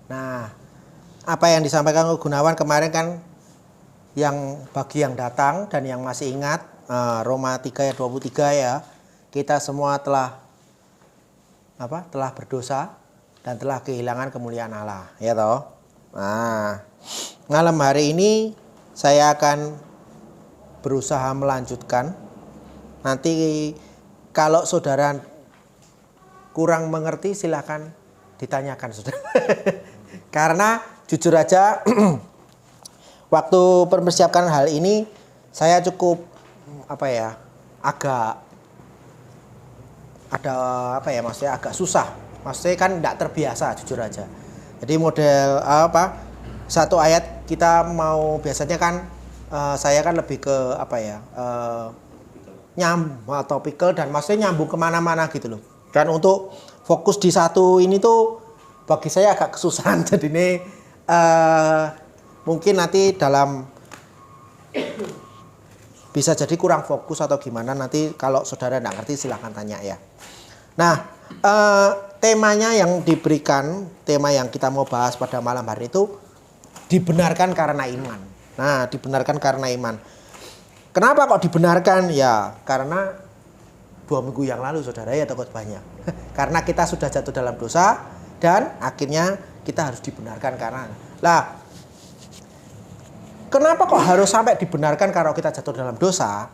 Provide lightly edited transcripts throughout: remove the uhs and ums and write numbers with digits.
Nah, apa yang disampaikan Gunawan kemarin kan yang bagi yang datang dan yang masih ingat Roma 3 ayat 23 ya, kita semua telah berdosa dan telah kehilangan kemuliaan Allah, ya toh. Nah, malam hari ini saya akan berusaha melanjutkan. Nanti kalau saudara kurang mengerti silahkan ditanyakan saudara. Karena jujur aja waktu mempersiapkan hal ini saya cukup agak maksudnya agak susah. Maksudnya kan tidak terbiasa jujur aja. Jadi model satu ayat kita mau biasanya kan saya kan lebih ke topikal dan maksudnya nyambung kemana-mana gitu loh. Dan untuk fokus di satu ini tuh bagi saya agak kesusahan. Jadi ini mungkin nanti dalam bisa jadi kurang fokus atau gimana, nanti kalau saudara tidak ngerti silahkan tanya ya. Nah, temanya yang diberikan, tema yang kita mau bahas pada malam hari itu dibenarkan karena iman. Nah, dibenarkan karena iman. Kenapa kok dibenarkan? Ya, karena 2 minggu yang lalu saudara ya takut banyak. Karena kita sudah jatuh dalam dosa dan akhirnya kita harus dibenarkan karena. Lah, kenapa kok harus sampai dibenarkan kalau kita jatuh dalam dosa?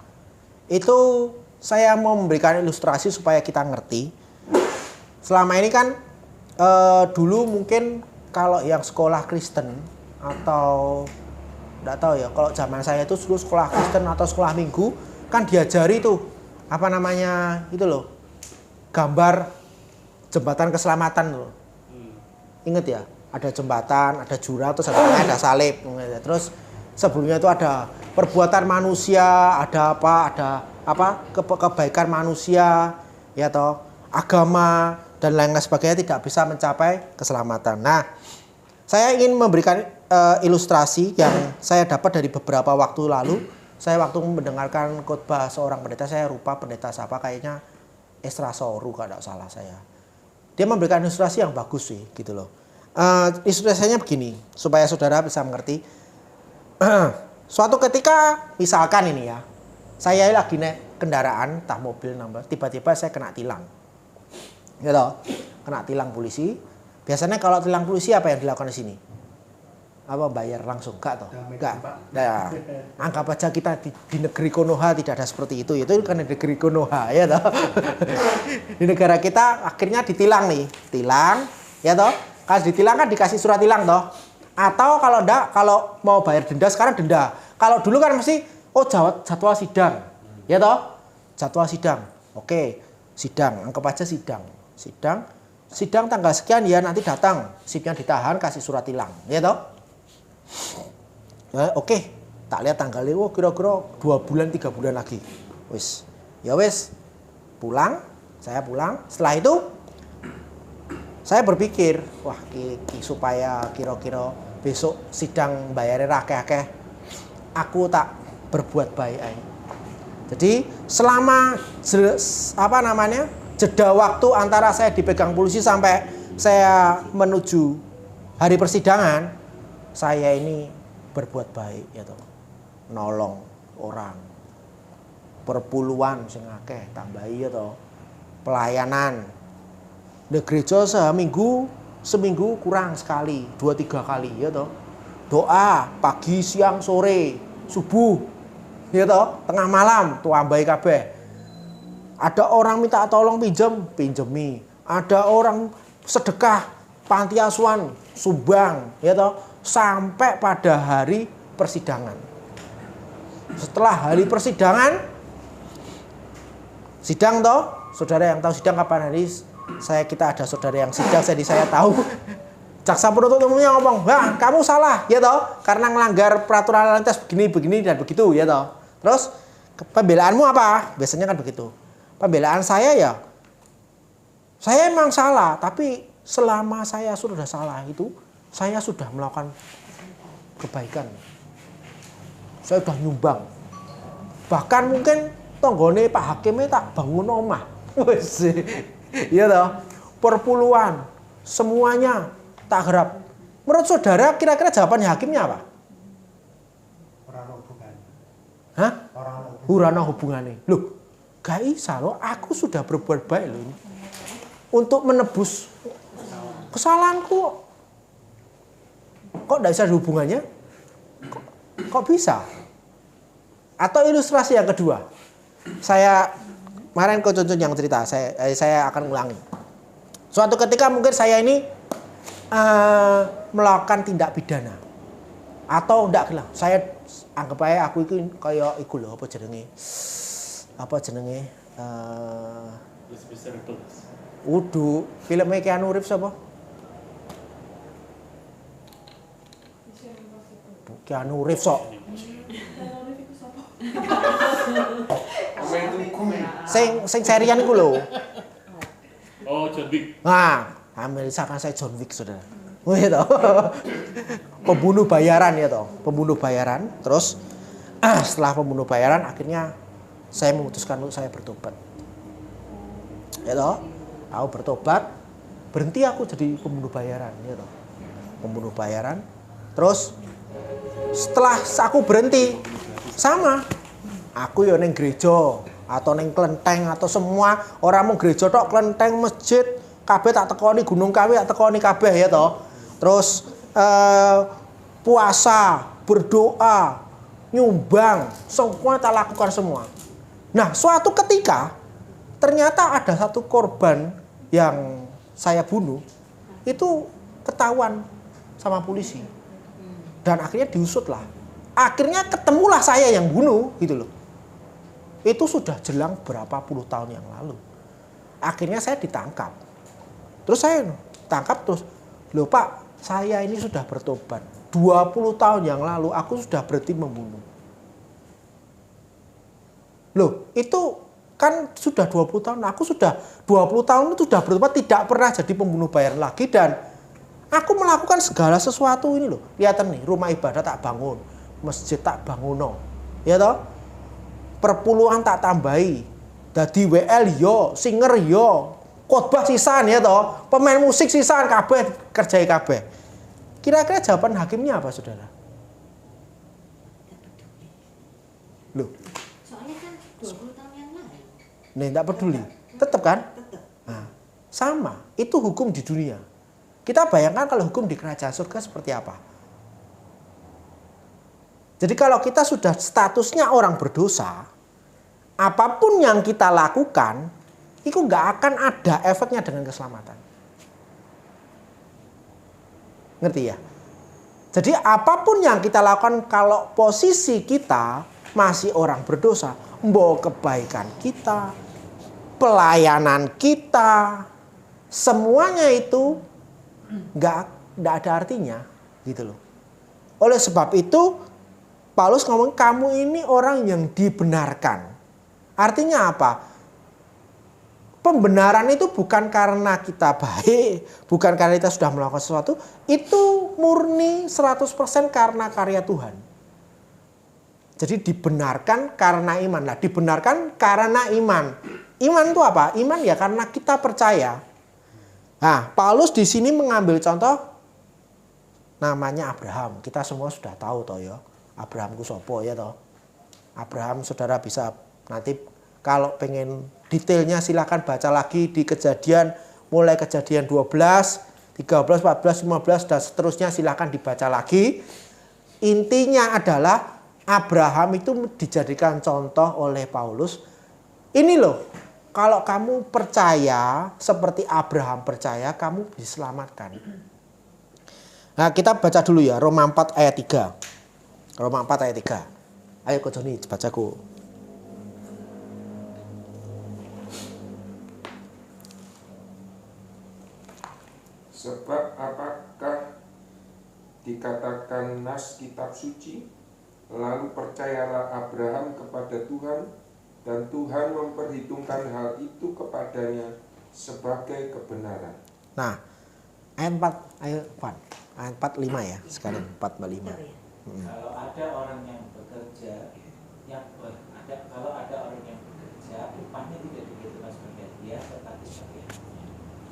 Itu saya mau memberikan ilustrasi supaya kita ngerti. Selama ini kan dulu mungkin kalau yang sekolah Kristen atau enggak tahu ya, kalau zaman saya itu dulu sekolah Kristen atau sekolah Minggu kan diajari tuh itu loh, gambar jembatan keselamatan loh. Ingat ya, ada jembatan, ada jurang, terus ada salib. Terus sebelumnya itu ada perbuatan manusia, ada kebaikan manusia, ya toh, agama dan lain sebagainya tidak bisa mencapai keselamatan. Nah, saya ingin memberikan ilustrasi yang saya dapat dari beberapa waktu lalu. Saya waktu mendengarkan khotbah seorang pendeta, saya lupa pendeta siapa, kayaknya Esra Soru kalau tidak salah saya. Dia memberikan ilustrasi yang bagus sih, gitu loh. Ilustrasinya begini, supaya saudara bisa mengerti. Suatu ketika, misalkan ini ya, saya lagi naik kendaraan, entah mobil, tiba-tiba saya kena tilang. Gitu, kena tilang polisi. Biasanya kalau tilang polisi apa yang dilakukan di sini? Apa bayar langsung? Enggak toh? Enggak. Nah, anggap aja kita di negeri Konoha tidak ada seperti itu. Itu kan negeri Konoha, ya toh. Di negara kita akhirnya ditilang nih, tilang, ya toh. Kalau ditilang kan dikasih surat tilang toh. Atau kalau enggak, kalau mau bayar denda sekarang denda. Kalau dulu kan mesti jadwal sidang, ya toh. Jadwal sidang. Oke, sidang, anggap aja sidang. Sidang tanggal sekian ya, nanti datang, sipnya ditahan, kasih surat tilang, ya toh. Oke, tak lihat tanggalnya, kira-kira 2 bulan 3 bulan lagi. Pulang, saya pulang. Setelah itu saya berpikir, wah supaya kira-kira besok sidang bayarnya akeh-akeh, aku tak berbuat baik. Jadi selama jeda waktu antara saya dipegang polisi sampai saya menuju hari persidangan, saya ini berbuat baik, ya toh, nolong orang, perpuluhan sing akeh tambahi, ya toh, pelayanan di gereja seminggu kurang sekali, 2-3 kali, ya toh, doa pagi siang sore subuh, ya toh, tengah malam tuambahi kabeh. Ada orang minta tolong pinjemi, ada orang sedekah panti asuhan sumbang, ya toh, sampai pada hari persidangan. Setelah hari persidangan, sidang toh, saudara yang tahu sidang kapan hari? Kita ada saudara yang sidang, jadi saya tahu. Jaksa penuntut umumnya ngomong, "Wah, kamu salah," ya toh, karena melanggar peraturan lalu lintas begini dan begitu, ya toh. Terus pembelaanmu apa? Biasanya kan begitu. Pembelaan saya ya, saya emang salah, tapi selama saya sudah salah itu, saya sudah melakukan kebaikan. Saya sudah nyumbang. Bahkan mungkin tonggone Pak Hakimnya tak bangun omah. Iya toh. Perpuluhan semuanya tak harap Menurut saudara kira-kira jawabannya hakimnya apa? Ora ono hubungannya. Hah? Ora ono hubungannya. Hurana hubungannya. Loh, gak bisa loh. Aku sudah berbuat baik loh ini. Untuk menebus kesalahanku. Kok gak bisa ada hubungannya? Kok bisa? Atau ilustrasi yang kedua. Saya kemarin Coach Cuncun yang cerita, saya akan ulangi. Suatu ketika mungkin saya ini melakukan tindak pidana. Atau enggak lah, saya anggap aja aku itu kayak iku lho apa jenenge? Udu, filmnya Keanu Reeves apa? Keanu Reeves kok. Sing serian iku lho. Oh, John Wick. Nah, misalkan saya John Wick saudara. Oh iya toh. Pembunuh bayaran ya toh. Pembunuh bayaran. Terus setelah pembunuh bayaran akhirnya saya memutuskan untuk saya bertobat. Ya toh. Aku bertobat. Berhenti aku jadi pembunuh bayaran ya toh. Pembunuh bayaran. Terus setelah aku berhenti sama aku ya neng gereja atau neng kelenteng atau semua orang mau gereja tok kelenteng masjid kabeh tak tekoni Gunung Kawi tak tekoni kabeh ya toh. Terus puasa, berdoa, nyumbang, semua tak lakukan semua. Nah, suatu ketika ternyata ada satu korban yang saya bunuh itu ketahuan sama polisi. Dan akhirnya diusut lah. Akhirnya ketemulah saya yang bunuh gitu loh. Itu sudah jelang berapa puluh tahun yang lalu. Akhirnya saya ditangkap. Terus saya tangkap terus, loh Pak, saya ini sudah bertobat. 20 tahun yang lalu aku sudah berhenti membunuh. Loh, itu kan sudah 20 tahun. Aku sudah 20 tahun itu sudah bertobat, tidak pernah jadi pembunuh bayaran lagi dan aku melakukan segala sesuatu ini loh. Lihat nih, rumah ibadah tak bangun, masjid tak banguno. Ya toh? Perpuluhan tak tambahi. Dadi WL yo, singer yo, khotbah sisan ya toh. Pemain musik sisan kabeh kerjai kabeh. Kira-kira jawaban hakimnya apa, Saudara? Loh, Soalnya kan 20 tahun yang lalu. nih enggak peduli. Tetap kan? Tetap. Nah, sama, itu hukum di dunia. Kita bayangkan kalau hukum di kerajaan surga seperti apa. Jadi kalau kita sudah statusnya orang berdosa, apapun yang kita lakukan, itu nggak akan ada efeknya dengan keselamatan. Ngerti ya? Jadi apapun yang kita lakukan kalau posisi kita masih orang berdosa, mbok kebaikan kita, pelayanan kita, semuanya itu nggak ada artinya gitu loh. Oleh sebab itu Paulus ngomong kamu ini orang yang dibenarkan. Artinya apa? Pembenaran itu bukan karena kita baik, bukan karena kita sudah melakukan sesuatu, itu murni 100% karena karya Tuhan. Jadi dibenarkan karena iman. Lah, dibenarkan karena iman. Iman itu apa? Iman ya karena kita percaya. Nah, Paulus di sini mengambil contoh namanya Abraham. Kita semua sudah tahu toh ya. Abraham ku sopo ya toh. Abraham saudara bisa nanti kalau pengen detailnya silakan baca lagi di Kejadian, mulai Kejadian 12, 13, 14, 15 dan seterusnya silakan dibaca lagi. Intinya adalah Abraham itu dijadikan contoh oleh Paulus. Ini loh, kalau kamu percaya seperti Abraham percaya, kamu diselamatkan. Nah, kita baca dulu ya Roma 4 ayat 3. Roma 4 ayat 3. Ayo Ko Joni bacaku. Sebab apakah dikatakan nas kitab suci, lalu percayalah Abraham kepada Tuhan, dan Tuhan memperhitungkan hal itu kepadanya sebagai kebenaran. Nah, ayat 4, ayat 4, 5 ya, sekalian 4, 5. Kalau ada orang yang bekerja, kalau ada orang yang bekerja, upahnya tidak dihitung sebagai dia, tetapi sebagai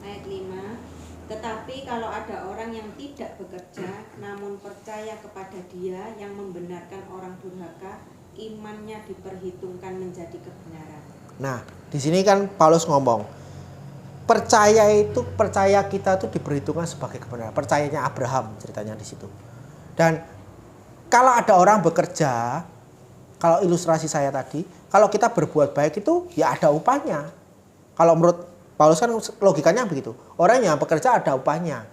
Ayat 5. Tetapi kalau ada orang yang tidak bekerja namun percaya kepada Dia yang membenarkan orang durhaka, imannya diperhitungkan menjadi kebenaran. Nah, di sini kan Paulus ngomong, percaya kita itu diperhitungkan sebagai kebenaran. Percayanya Abraham ceritanya di situ. Dan kalau ada orang bekerja, kalau ilustrasi saya tadi, kalau kita berbuat baik itu ya ada upahnya. Kalau menurut Paulus kan logikanya begitu. Orang yang bekerja ada upahnya.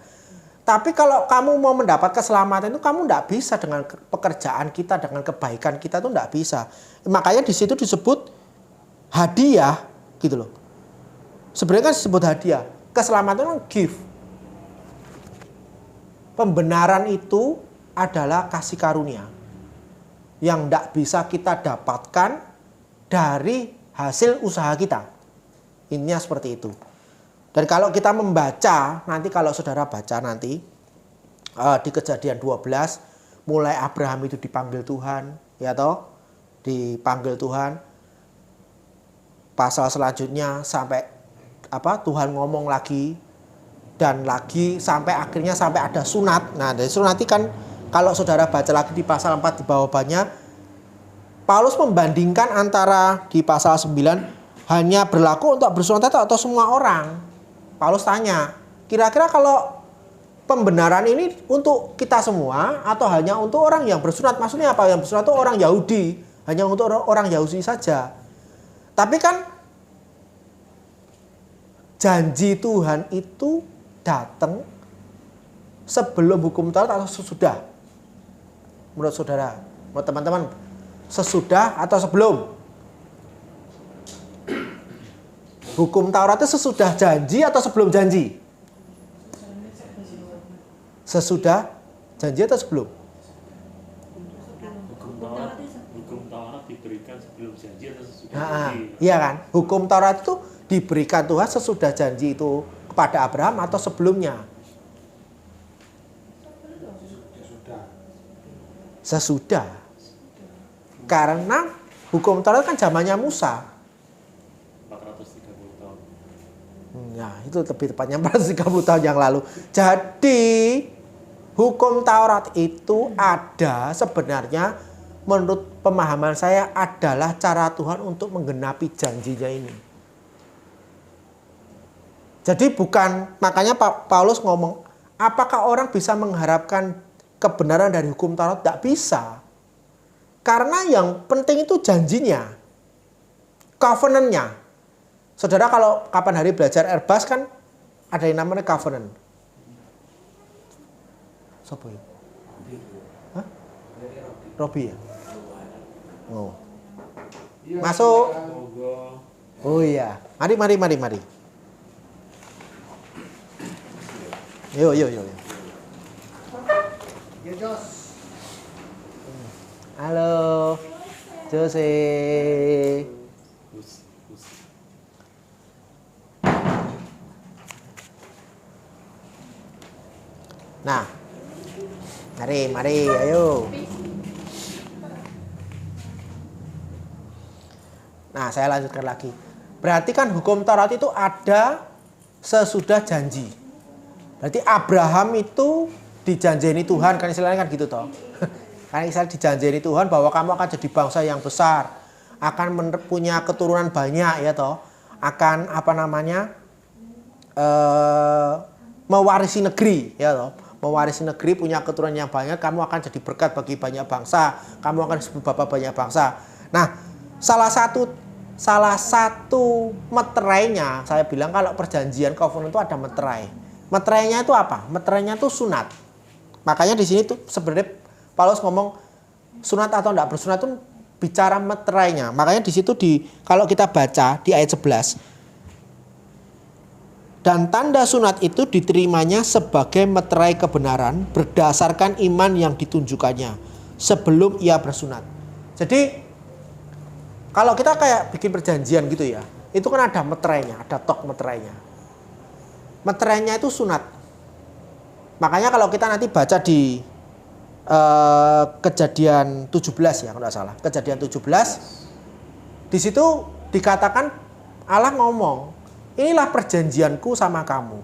Tapi kalau kamu mau mendapat keselamatan itu kamu tidak bisa dengan pekerjaan kita, dengan kebaikan kita itu tidak bisa. Makanya di situ disebut hadiah gitu loh. Sebenarnya kan disebut hadiah. Keselamatan itu gift. Pembenaran itu adalah kasih karunia yang tidak bisa kita dapatkan dari hasil usaha kita. Intinya seperti itu. Dan kalau kita membaca, nanti kalau saudara baca nanti di Kejadian 12, mulai Abraham itu dipanggil Tuhan, ya toh, dipanggil Tuhan. Pasal selanjutnya sampai Tuhan ngomong lagi dan lagi sampai akhirnya sampai ada sunat. Nah, dari sunat nanti kan kalau saudara baca lagi di pasal 4 di bawah-bawahnya, Paulus membandingkan antara di pasal 9 hanya berlaku untuk bersunat atau semua orang. Paulus tanya, kira-kira kalau pembenaran ini untuk kita semua atau hanya untuk orang yang bersunat? Maksudnya apa? Yang bersunat itu orang Yahudi, hanya untuk orang Yahudi saja. Tapi kan janji Tuhan itu datang sebelum hukum Taurat atau sesudah? Menurut saudara, menurut teman-teman, sesudah atau sebelum? Hukum Taurat itu sesudah janji atau sebelum janji? Sesudah janji atau sebelum? Hukum Taurat diberikan sebelum janji atau sesudah janji? Iya kan? Hukum Taurat itu diberikan Tuhan sesudah janji itu kepada Abraham atau sebelumnya? Sesudah. Karena hukum Taurat kan zamannya Musa. 430 tahun. Ya, itu lebih tepatnya 430 tahun yang lalu. Jadi, hukum Taurat itu ada sebenarnya menurut pemahaman saya adalah cara Tuhan untuk menggenapi janjinya ini. Jadi bukan, makanya Paulus ngomong, apakah orang bisa mengharapkan kebenaran dari hukum Taurat? Tidak bisa. Karena yang penting itu janjinya, covenant-nya. Saudara kalau kapan hari belajar Airbus kan ada yang namanya covenant. Siapa ya? Hah? Robi ya? Oh. Masuk. Oh iya. Mari. Yo. Ya Jos. Halo. Jose. Nah. Mari, ayo. Nah, saya lanjutkan lagi. Berarti kan hukum Taurat itu ada sesudah janji. Berarti Abraham itu dijanjeni Tuhan, kan istilahnya kan gitu toh. Kan istilahnya dijanjeni Tuhan bahwa kamu akan jadi bangsa yang besar, akan punya keturunan banyak ya toh, akan mewarisi negeri ya toh. Mewarisi negeri, punya keturunan yang banyak, kamu akan jadi berkat bagi banyak bangsa, kamu akan disebut bapak banyak bangsa. Nah, salah satu meterainya, saya bilang kalau perjanjian covenant itu ada meterai. Meterainya itu apa? Meterainya itu sunat. Makanya di sini tuh sebenarnya Paulus ngomong sunat atau tidak bersunat itu bicara meterainya. Makanya di situ kalau kita baca di ayat 11, dan tanda sunat itu diterimanya sebagai meterai kebenaran berdasarkan iman yang ditunjukkannya sebelum ia bersunat. Jadi kalau kita kayak bikin perjanjian gitu ya, itu kan ada meterainya, ada tok meterainya. Meterainya itu sunat. Makanya kalau kita nanti baca di Kejadian 17 ya kalau tidak salah, Kejadian 17, di situ dikatakan Allah ngomong, inilah perjanjianku sama kamu.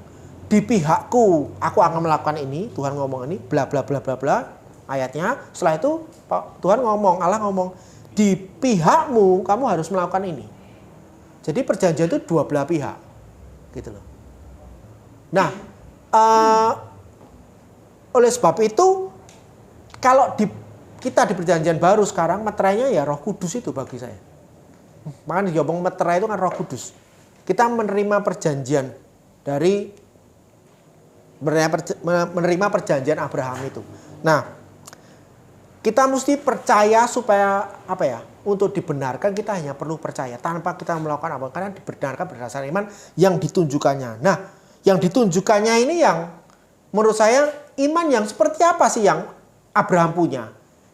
di pihakku aku akan melakukan ini, Tuhan ngomong ini, bla bla bla bla bla ayatnya. Setelah itu Tuhan ngomong, Allah ngomong, di pihakmu kamu harus melakukan ini. Jadi perjanjian itu dua belah pihak, gitu loh. Nah, oleh sebab itu kalau kita di perjanjian baru sekarang meterainya ya Roh Kudus itu bagi saya. Makanya diomong meterai itu kan Roh Kudus. Kita menerima perjanjian dari menerima perjanjian Abraham itu. Nah, kita mesti percaya supaya apa ya? Untuk dibenarkan kita hanya perlu percaya tanpa kita melakukan apa, karena dibenarkan berdasarkan iman yang ditunjukkannya. Nah, yang ditunjukkannya ini yang menurut saya iman yang seperti apa sih yang Abraham punya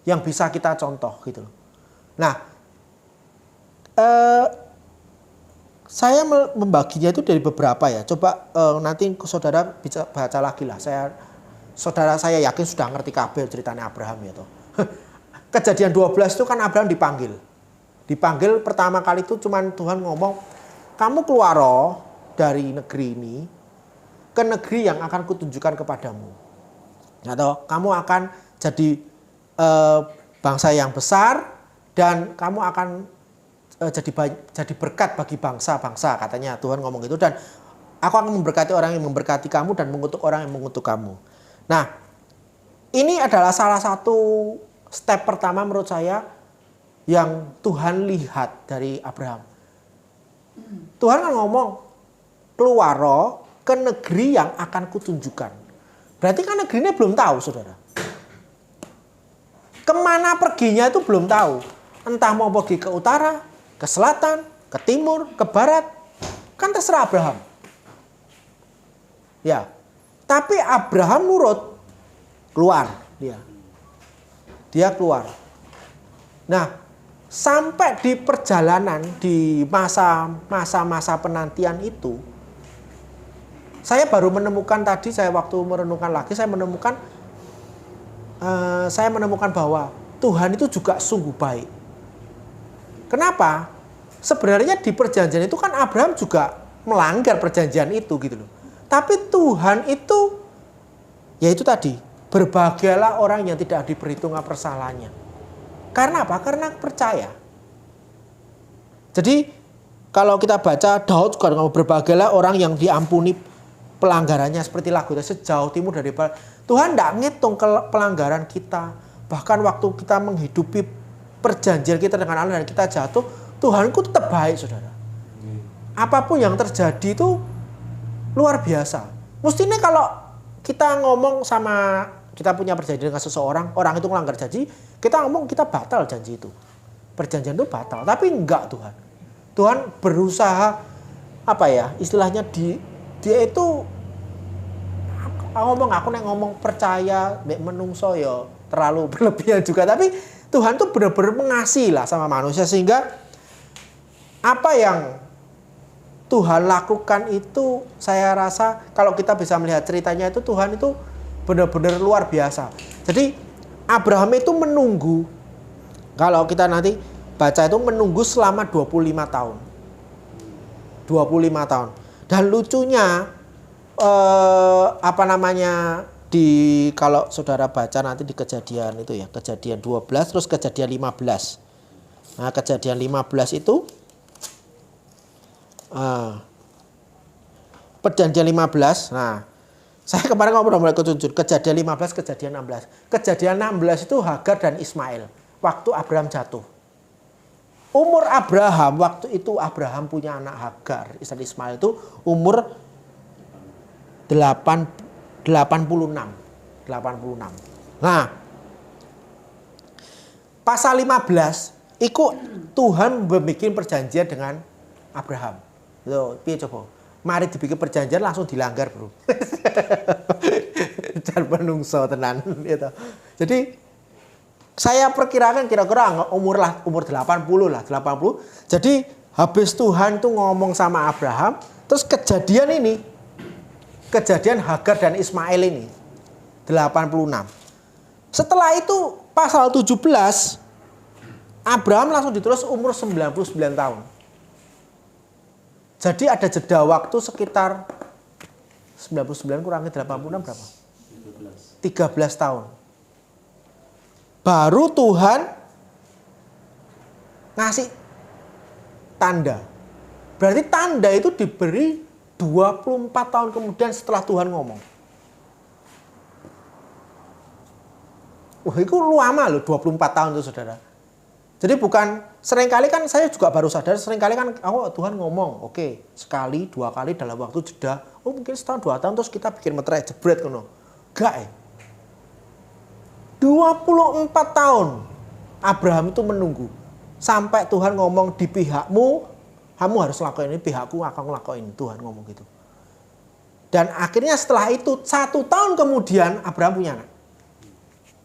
yang bisa kita contoh gitu loh. Nah, saya membaginya itu dari beberapa ya. Coba nanti saudara bisa baca lagi lah. Saudara saya yakin sudah ngerti kabel ceritanya Abraham ya toh. Kejadian 12 itu kan Abraham dipanggil. Dipanggil pertama kali itu cuman Tuhan ngomong, kamu keluar dari negeri ini ke negeri yang akan kutunjukkan kepadamu. Atau kamu akan jadi bangsa yang besar dan kamu akan jadi berkat bagi bangsa-bangsa, katanya Tuhan ngomong gitu. Dan aku akan memberkati orang yang memberkati kamu dan mengutuk orang yang mengutuk kamu. Nah, ini adalah salah satu step pertama menurut saya yang Tuhan lihat dari Abraham. Tuhan kan ngomong, keluar ke negeri yang akan kutunjukkan. Berarti kan negerinya belum tahu, saudara. Kemana perginya itu belum tahu. Entah mau pergi ke utara, ke selatan, ke timur, ke barat. Kan terserah Abraham. Ya. Tapi Abraham nurut. Keluar dia. Dia keluar. Nah, sampai di perjalanan di masa-masa penantian itu, saya baru menemukan tadi, saya waktu merenungkan lagi, saya menemukan bahwa Tuhan itu juga sungguh baik. Kenapa? Sebenarnya di perjanjian itu kan Abraham juga melanggar perjanjian itu gitu loh. Tapi Tuhan itu, ya itu tadi, berbahagialah orang yang tidak diperhitungkan kesalahannya. Karena apa? Karena percaya. Jadi kalau kita baca Daud juga ngomong, berbahagialah orang yang diampuni pelanggarannya, seperti lagu itu, sejauh timur dari barat. Tuhan tidak ngitung pelanggaran kita. Bahkan waktu kita menghidupi perjanjian kita dengan Allah dan kita jatuh, Tuhan itu tetap baik, saudara. Apapun yang terjadi itu luar biasa. Mestinya kalau kita ngomong sama, kita punya perjanjian dengan seseorang, orang itu melanggar janji, kita ngomong kita batal janji itu. Perjanjian itu batal. Tapi enggak Tuhan. Tuhan berusaha, apa ya, istilahnya dia itu ngomong, aku nek ngomong percaya nek menungso ya terlalu berlebihan juga, tapi Tuhan tuh benar-benar mengasihi lah sama manusia, sehingga apa yang Tuhan lakukan itu saya rasa kalau kita bisa melihat ceritanya itu Tuhan itu benar-benar luar biasa. Jadi Abraham itu menunggu, kalau kita nanti baca itu menunggu selama 25 tahun. 25 tahun. Dan lucunya kalau saudara baca nanti di kejadian itu ya, kejadian 12 terus kejadian 15. Nah, kejadian 15 itu perjanjian 15. Nah, saya kemarin ngobrol mulai ketunjuk kejadian 15, kejadian 16. Kejadian 16 itu Hagar dan Ismail waktu Abraham jatuh. Umur Abraham waktu itu, Abraham punya anak Hagar, istri Ismail itu umur 86. Nah, pasal 15 itu Tuhan membuat perjanjian dengan Abraham. Loh, piye coba? Mari dibikin perjanjian langsung dilanggar, bro. Dan menungso tenan gitu. Jadi saya perkirakan kira-kira umur 80 lah, 80. Jadi habis Tuhan tuh ngomong sama Abraham, terus kejadian Hagar dan Ismail ini 86. Setelah itu pasal 17 Abraham langsung ditulis umur 99 tahun. Jadi ada jeda waktu sekitar 99 kurangi 86 berapa? 13. 13 tahun. Baru Tuhan ngasih tanda. Berarti tanda itu diberi 24 tahun kemudian setelah Tuhan ngomong. Wah, itu lama loh 24 tahun itu saudara. Jadi bukan, seringkali kan saya juga baru sadar, seringkali kan Tuhan ngomong, oke, sekali, 2 kali dalam waktu jeda, mungkin setahun 2 tahun terus kita bikin meterai jebret kono. Enggak 24 tahun Abraham itu menunggu sampai Tuhan ngomong di pihakmu, kamu harus lakuin ini, pihakku akan ngelakuin, Tuhan ngomong gitu. Dan akhirnya setelah itu 1 tahun kemudian Abraham punya anak.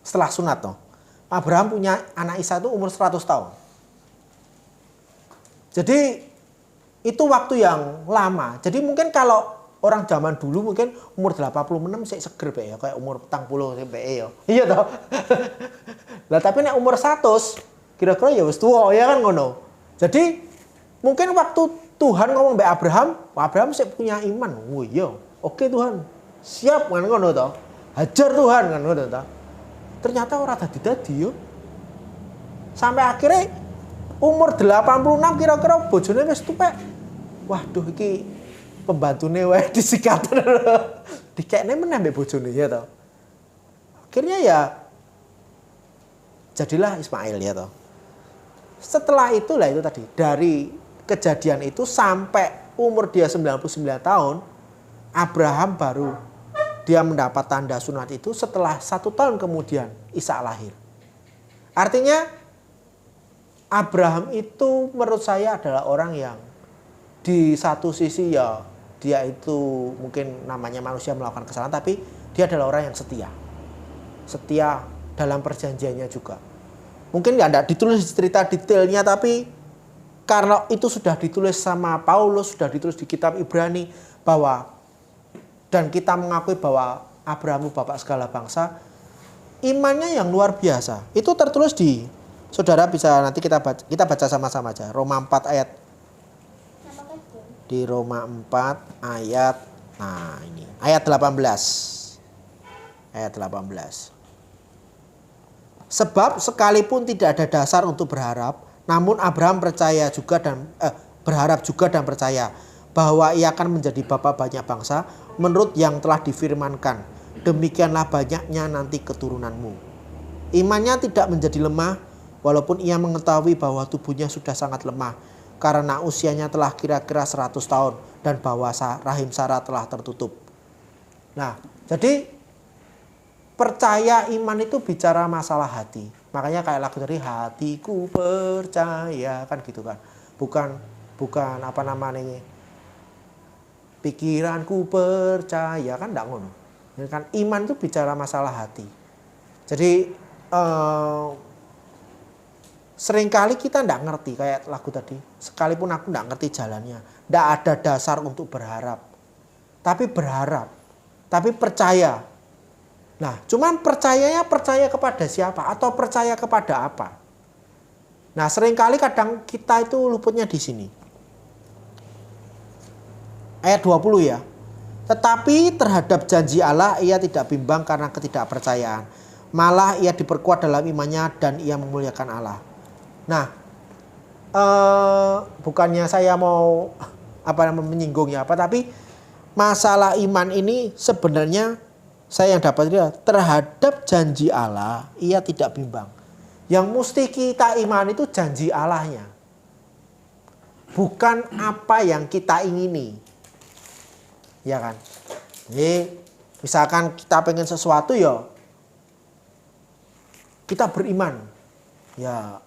Setelah sunat toh. Abraham punya anak Ishak itu umur 100 tahun. Jadi itu waktu yang lama. Jadi mungkin kalau orang zaman dulu mungkin umur 86 sih seger ya, kayak umur 40 ya. Iya toh. Lah tapi nek umur 100 kira-kira ya wis tuwa ya kan ngono. Jadi mungkin waktu Tuhan ngomong mbek Abraham, Abraham sih punya iman. Oh iya, oke Tuhan. Siap kan ngono toh. Hajar Tuhan kan ngono toh. Ternyata orang dadi-dadi yo. Sampai akhirnya umur 86 kira-kira bojone wis tuwek. Waduh iki pembantune wae disikat. Dikekne meneh mbek bojone ya toh. Akhirnya ya jadilah Ismail ya toh. Setelah itulah itu tadi, dari kejadian itu sampai umur dia 99 tahun, Abraham baru dia mendapat tanda sunat itu setelah 1 tahun kemudian Ishak lahir. Artinya Abraham itu menurut saya adalah orang yang di satu sisi ya dia itu mungkin namanya manusia melakukan kesalahan, tapi dia adalah orang yang setia. Setia dalam perjanjiannya juga. Mungkin ya tidak ditulis cerita detailnya, tapi karena itu sudah ditulis sama Paulus, sudah ditulis di kitab Ibrani bahwa dan kita mengakui bahwa Abraham bapak segala bangsa, imannya yang luar biasa. Itu tertulis di, saudara bisa nanti kita baca sama-sama aja. Roma 4 ayat. Di Roma 4 ayat, nah ini, ayat 18. Ayat 18. Sebab sekalipun tidak ada dasar untuk berharap, namun Abraham percaya juga dan berharap juga dan percaya bahwa ia akan menjadi bapa banyak bangsa menurut yang telah difirmankan. Demikianlah banyaknya nanti keturunanmu. Imannya tidak menjadi lemah walaupun ia mengetahui bahwa tubuhnya sudah sangat lemah karena usianya telah kira-kira 100 tahun dan bahwa rahim Sarah telah tertutup. Nah, jadi percaya iman itu bicara masalah hati. Makanya kayak lagu dari hatiku percaya kan gitu kan. Bukan apa namanya pikiranku percaya kan enggak ngono. Kan iman itu bicara masalah hati. Jadi seringkali kita enggak ngerti kayak lagu tadi. Sekalipun aku enggak ngerti jalannya, enggak ada dasar untuk berharap. Tapi berharap, tapi percaya. Nah, cuman percayanya percaya kepada siapa atau percaya kepada apa? Nah, seringkali kadang kita itu luputnya di sini. Ayat 20 ya. Tetapi terhadap janji Allah ia tidak bimbang karena ketidakpercayaan. Malah ia diperkuat dalam imannya dan ia memuliakan Allah. Nah, bukannya saya mau menyinggung ya apa, tapi masalah iman ini sebenarnya saya yang dapat lihat terhadap janji Allah ia tidak bimbang. Yang mesti kita iman itu janji Allahnya. Bukan apa yang kita ingini. Ya kan. Jadi misalkan kita pengen sesuatu ya kita beriman. Ya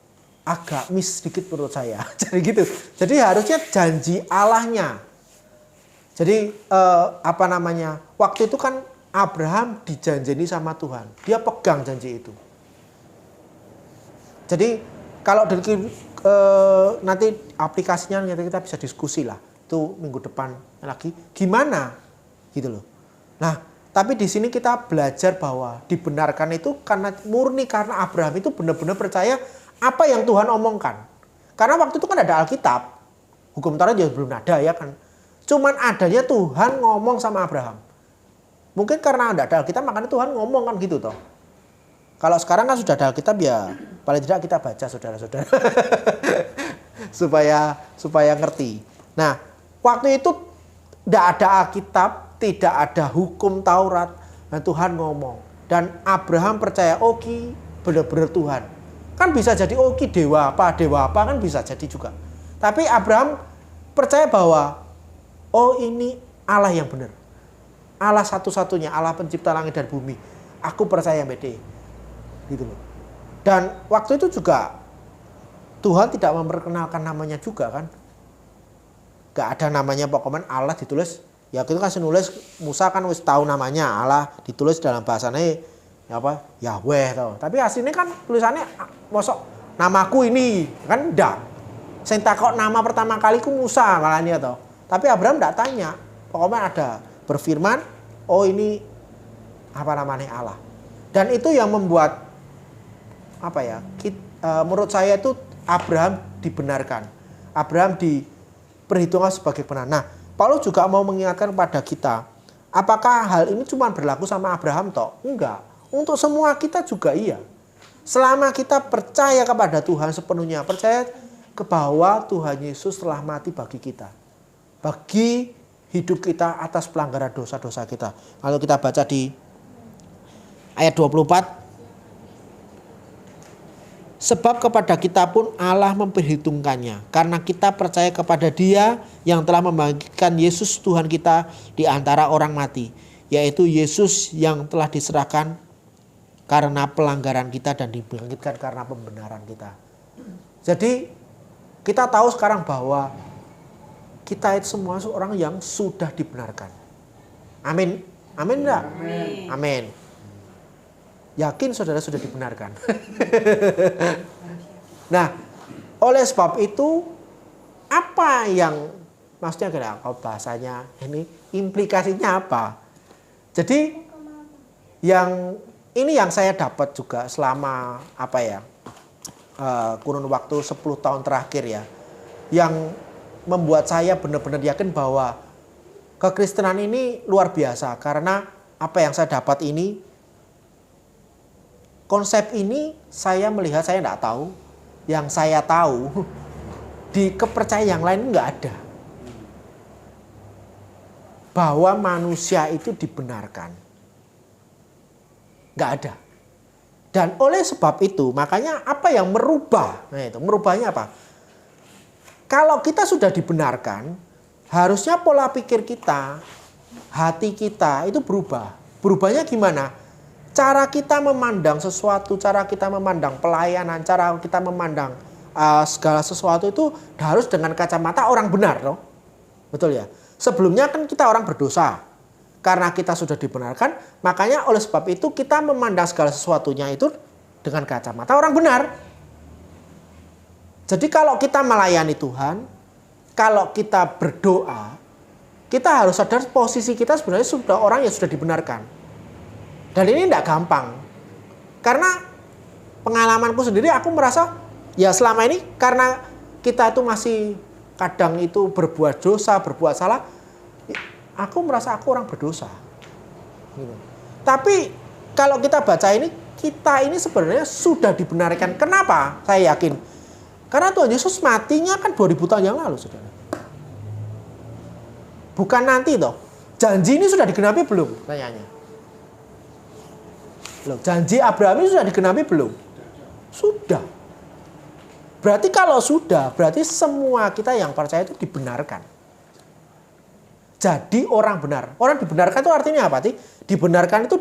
agak miss sedikit menurut saya. Jadi gitu. Jadi harusnya janji Allahnya. Jadi waktu itu kan Abraham dijanjeni sama Tuhan. Dia pegang janji itu. Jadi kalau dari nanti aplikasinya kita bisa diskusi lah. Itu minggu depan lagi gimana gitu loh. Nah, tapi di sini kita belajar bahwa dibenarkan itu murni karena Abraham itu benar-benar percaya apa yang Tuhan omongkan. Karena waktu itu kan ada Alkitab. Hukum Taurat juga belum ada ya kan. Cuman adanya Tuhan ngomong sama Abraham. Mungkin karena tidak ada Alkitab makanya Tuhan ngomong kan gitu toh. Kalau sekarang kan sudah ada Alkitab ya paling tidak kita baca saudara-saudara. supaya ngerti. Nah, waktu itu tidak ada Alkitab, tidak ada hukum Taurat, dan Tuhan ngomong. Dan Abraham percaya, oke, benar-benar Tuhan. Kan bisa jadi oke dewa apa kan bisa jadi juga. Tapi Abraham percaya bahwa oh ini Allah yang benar. Allah satu-satunya, Allah pencipta langit dan bumi. Aku percaya bede. Gitu loh. Dan waktu itu juga Tuhan tidak memperkenalkan namanya juga kan. Gak ada namanya pokoknya Allah ditulis. Ya itu kan nulis Musa kan wis tahu namanya Allah ditulis dalam bahasanya apa Yahweh tau. Tapi aslinya kan tulisannya mosok namaku ini kan ndak. Sing takok nama pertama kali ku Musa malahnya tau. Tapi Abraham ndak tanya. Pokoknya ada berfirman, oh ini apa namanya Allah. Dan itu yang membuat apa ya? Menurut saya itu Abraham dibenarkan. Abraham diperhitungkan sebagai benar. Nah, Paulus juga mau mengingatkan kepada kita, apakah hal ini cuma berlaku sama Abraham toh? Enggak. Untuk semua kita juga iya. Selama kita percaya kepada Tuhan sepenuhnya, percaya ke bahwa Tuhan Yesus telah mati bagi kita. Bagi hidup kita atas pelanggaran dosa-dosa kita. Kalau kita baca di ayat 24, sebab kepada kita pun Allah memperhitungkannya, karena kita percaya kepada Dia yang telah membangkitkan Yesus Tuhan kita di antara orang mati, yaitu Yesus yang telah diserahkan karena pelanggaran kita dan dibangkitkan karena pembenaran kita. Jadi kita tahu sekarang bahwa kita itu semua orang yang sudah dibenarkan. Amin. Amin enggak? Amin. Yakin saudara sudah dibenarkan. Nah, oleh sebab itu apa yang maksudnya kalau bahasanya ini implikasinya apa? Jadi yang saya dapat juga selama apa ya kurun waktu 10 tahun terakhir ya, yang membuat saya benar-benar yakin bahwa kekristenan ini luar biasa karena apa yang saya dapat ini. Konsep ini saya melihat, saya tidak tahu. Yang saya tahu di kepercayaan yang lain nggak ada. Bahwa manusia itu dibenarkan. Nggak ada. Dan oleh sebab itu makanya apa yang merubah? Nah itu merubahnya apa? Kalau kita sudah dibenarkan, harusnya pola pikir kita, hati kita itu berubah. Berubahnya gimana? Cara kita memandang sesuatu, cara kita memandang pelayanan, cara kita memandang segala sesuatu itu harus dengan kacamata orang benar, loh. Betul ya? Sebelumnya kan kita orang berdosa. Karena kita sudah dibenarkan, makanya oleh sebab itu kita memandang segala sesuatunya itu dengan kacamata orang benar. Jadi kalau kita melayani Tuhan, kalau kita berdoa, kita harus sadar posisi kita sebenarnya sudah orang yang sudah dibenarkan. Dan ini tidak gampang. Karena pengalamanku sendiri aku merasa ya selama ini karena kita itu masih kadang itu berbuat dosa, berbuat salah. Aku merasa aku orang berdosa. Gitu. Tapi kalau kita baca ini, kita ini sebenarnya sudah dibenarkan. Kenapa? Saya yakin. Karena Tuhan Yesus matinya kan 2000 tahun yang lalu, saudara. Bukan nanti toh. Janji ini sudah digenapi belum? Tanyanya. Loh, janji Abraham ini sudah digenapi belum? Sudah. Berarti kalau sudah, berarti semua kita yang percaya itu dibenarkan. Jadi orang benar. Orang dibenarkan itu artinya apa? Dibenarkan itu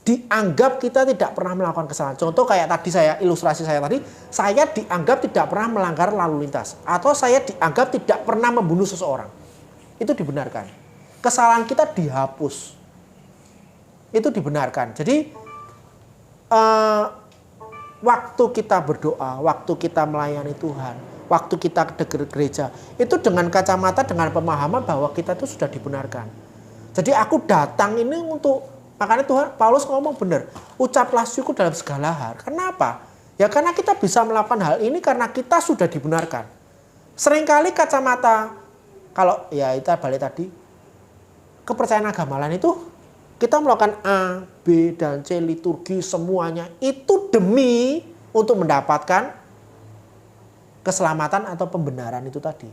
dianggap kita tidak pernah melakukan kesalahan. Contoh kayak tadi ilustrasi saya tadi, saya dianggap tidak pernah melanggar lalu lintas. Atau saya dianggap tidak pernah membunuh seseorang. Itu dibenarkan. Kesalahan kita dihapus. Itu dibenarkan. Jadi waktu kita berdoa, waktu kita melayani Tuhan, waktu kita ke gereja, itu dengan kacamata, dengan pemahaman bahwa kita itu sudah dibenarkan. Jadi aku datang ini untuk, makanya Tuhan Paulus ngomong benar, ucaplah syukur dalam segala hal. Kenapa? Ya karena kita bisa melakukan hal ini karena kita sudah dibenarkan. Seringkali kacamata, kalau ya itu balik tadi, kepercayaan agama lain itu kita melakukan A, B, dan C, liturgi semuanya itu demi untuk mendapatkan keselamatan atau pembenaran itu tadi.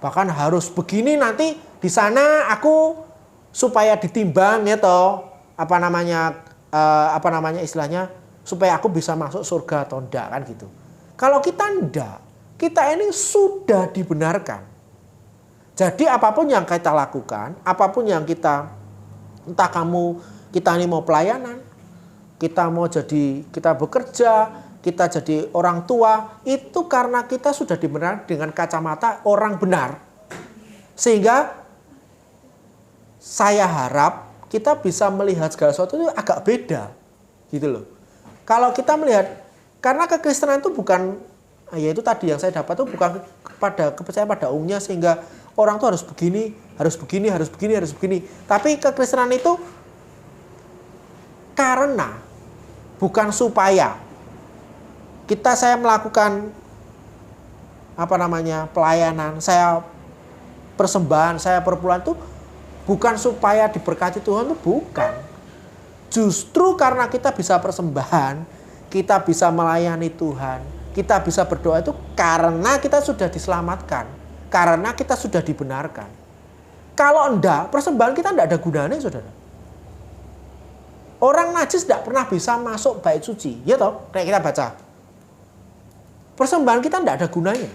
Bahkan harus begini nanti di sana aku supaya ditimbang ya toh, apa namanya istilahnya, supaya aku bisa masuk surga atau enggak kan gitu. Kalau kita enggak, kita ini sudah dibenarkan. Jadi apapun yang kita lakukan, apapun yang kita, entah kita ini mau pelayanan, kita mau kita bekerja, kita jadi orang tua, itu karena kita sudah dibenarkan dengan kacamata orang benar. Sehingga saya harap kita bisa melihat segala sesuatu itu agak beda. Gitu loh. Kalau kita melihat, karena kekristenan itu bukan, ya itu tadi yang saya dapat itu bukan kepercayaan pada umumnya sehingga orang tuh harus begini, harus begini, harus begini, harus begini. Tapi kekristenan itu karena, bukan supaya saya melakukan pelayanan, saya persembahan, saya perpuluhan itu bukan supaya diberkati Tuhan, itu bukan. Justru karena kita bisa persembahan, kita bisa melayani Tuhan, kita bisa berdoa itu karena kita sudah diselamatkan, karena kita sudah dibenarkan. Kalau enggak, persembahan kita enggak ada gunanya, saudara. Orang najis enggak pernah bisa masuk bait suci, ya toh? Kayak kita baca. Persembahan kita enggak ada gunanya.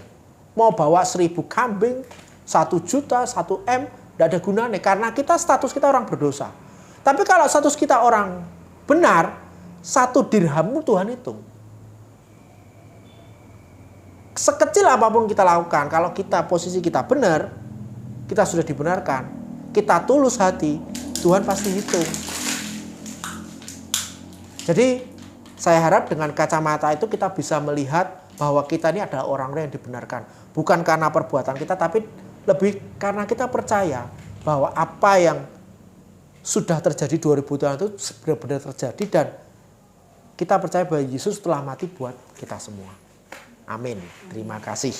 Mau bawa 1000 kambing, 1 juta, 1 M, enggak ada gunanya. Karena status kita orang berdosa. Tapi kalau status kita orang benar, 1 dirham Tuhan hitung. Sekecil apapun kita lakukan, kalau posisi kita benar, kita sudah dibenarkan, kita tulus hati, Tuhan pasti hitung. Jadi saya harap dengan kacamata itu kita bisa melihat bahwa kita ini adalah orang-orang yang dibenarkan. Bukan karena perbuatan kita, tapi lebih karena kita percaya bahwa apa yang sudah terjadi 2000 tahun itu benar-benar terjadi dan kita percaya bahwa Yesus telah mati buat kita semua. Amin. Terima kasih.